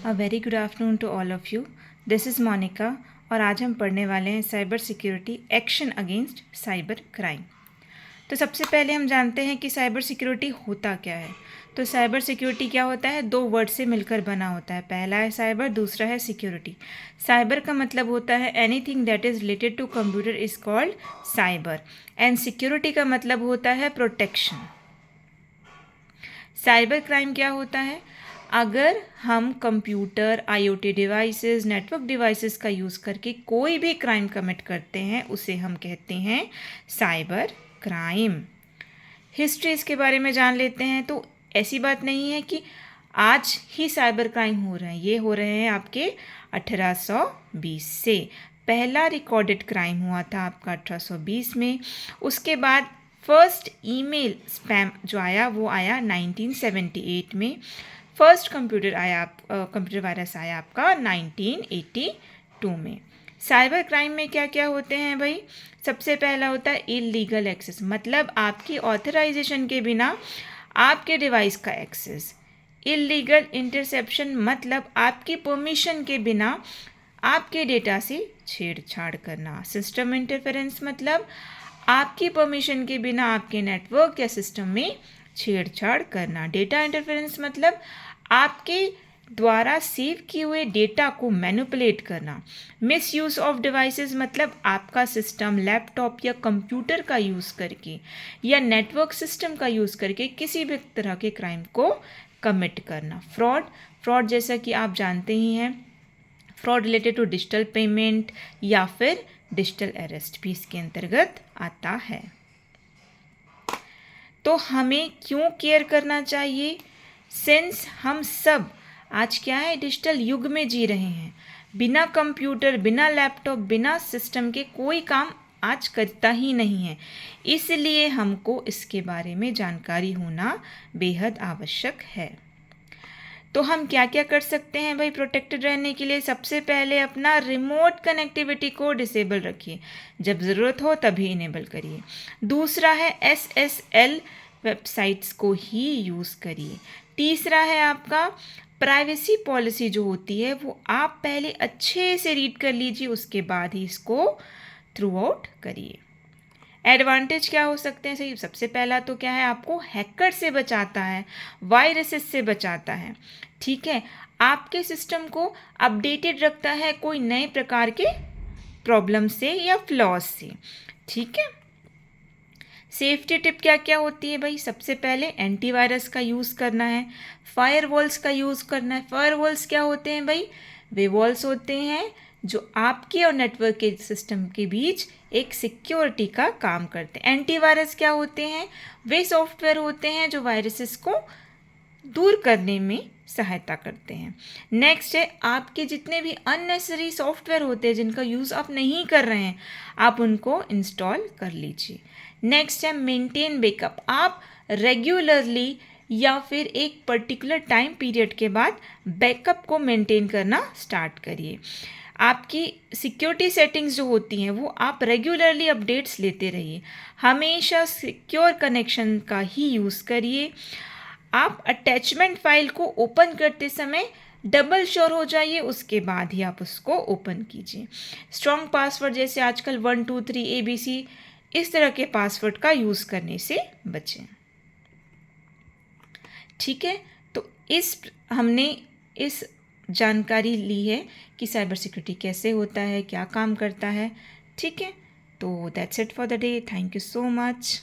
A very good afternoon to all of you. This is Monika और आज हम पढ़ने वाले हैं cyber security action against cyber crime. तो सबसे पहले हम जानते हैं कि साइबर सिक्योरिटी होता क्या है। तो साइबर सिक्योरिटी क्या होता है, दो वर्ड से मिलकर बना होता है। पहला है साइबर, दूसरा है सिक्योरिटी। साइबर का मतलब होता है anything that is related to computer is called cyber, and security का मतलब होता है प्रोटेक्शन। साइबर क्राइम क्या होता है, अगर हम computer, IoT devices, network devices का यूज़ करके कोई भी क्राइम कमिट करते हैं उसे हम कहते हैं साइबर क्राइम। हिस्ट्री इसके बारे में जान लेते हैं। तो ऐसी बात नहीं है कि आज ही साइबर क्राइम हो रहे हैं, ये हो रहे हैं आपके 1820 से। पहला रिकॉर्डेड क्राइम हुआ था आपका 1820 में। उसके बाद फर्स्ट ईमेल स्पैम जो आया वो आया 1978 में। फर्स्ट कंप्यूटर वायरस आया आपका 1982 में। साइबर क्राइम में क्या क्या होते हैं भाई, सबसे पहला होता है इलीगल एक्सेस, मतलब आपकी ऑथराइजेशन के बिना आपके डिवाइस का एक्सेस। इलीगल इंटरसेप्शन मतलब आपकी परमिशन के बिना आपके डेटा से छेड़छाड़ करना। सिस्टम इंटरफेरेंस मतलब आपकी परमिशन के बिना आपके नेटवर्क या सिस्टम में छेड़छाड़ करना। डेटा इंटरफेरेंस मतलब आपके द्वारा सेव किए हुए डेटा को मैनिपुलेट करना। मिस यूज़ ऑफ डिवाइसेस मतलब आपका सिस्टम, लैपटॉप या कंप्यूटर का यूज़ करके या नेटवर्क सिस्टम का यूज़ करके किसी भी तरह के क्राइम को कमिट करना। फ्रॉड जैसा कि आप जानते ही हैं, fraud related to digital payment या फिर डिजिटल अरेस्ट भी इसके अंतर्गत आता है। तो हमें क्यों केयर करना चाहिए, सिंस हम सब आज क्या है, डिजिटल युग में जी रहे हैं। बिना कंप्यूटर, बिना लैपटॉप, बिना सिस्टम के कोई काम आज करता ही नहीं है। इसलिए हमको इसके बारे में जानकारी होना बेहद आवश्यक है। तो हम क्या क्या कर सकते हैं भाई प्रोटेक्टेड रहने के लिए। सबसे पहले अपना रिमोट कनेक्टिविटी को डिसेबल रखिए, जब ज़रूरत हो तभी इनेबल करिए। दूसरा है SSL वेबसाइट्स को ही यूज़ करिए। तीसरा है आपका प्राइवेसी पॉलिसी जो होती है वो आप पहले अच्छे से रीड कर लीजिए, उसके बाद ही इसको थ्रू आउट करिए। एडवांटेज क्या हो सकते हैं, सही सबसे पहला तो क्या है, आपको हैकर से बचाता है, वायरसेस से बचाता है। ठीक है, आपके सिस्टम को अपडेटेड रखता है कोई नए प्रकार के प्रॉब्लम से या फ्लॉज से। ठीक है, सेफ्टी टिप क्या क्या होती है भाई, सबसे पहले एंटीवायरस का यूज़ करना है, फायरवॉल्स का यूज़ करना है। फायरवॉल्स क्या होते हैं भाई, वे वॉल्स होते हैं जो आपके और नेटवर्क के सिस्टम के बीच एक सिक्योरिटी का काम करते हैं। एंटीवायरस क्या होते हैं, वे सॉफ्टवेयर होते हैं जो वायरसेस को दूर करने में सहायता करते हैं। नेक्स्ट है आपके जितने भी अननेसेसरी सॉफ्टवेयर होते हैं जिनका यूज़ आप नहीं कर रहे हैं, आप उनको इंस्टॉल कर लीजिए। नेक्स्ट है मेंटेन बैकअप, आप रेगुलरली या फिर एक पर्टिकुलर टाइम पीरियड के बाद बैकअप को मेंटेन करना स्टार्ट करिए। आपकी सिक्योरिटी सेटिंग्स जो होती हैं वो आप रेगुलरली अपडेट्स लेते रहिए। हमेशा सिक्योर कनेक्शन का ही यूज़ करिए। आप अटैचमेंट फाइल को ओपन करते समय डबल श्योर हो जाइए, उसके बाद ही आप उसको ओपन कीजिए। स्ट्रॉन्ग पासवर्ड जैसे आजकल 1 2 3 ABC इस तरह के पासवर्ड का यूज़ करने से बचें। ठीक है, तो हमने इस जानकारी ली है कि साइबर सिक्योरिटी कैसे होता है, क्या काम करता है। ठीक है, तो that's it for the day. Thank you so much.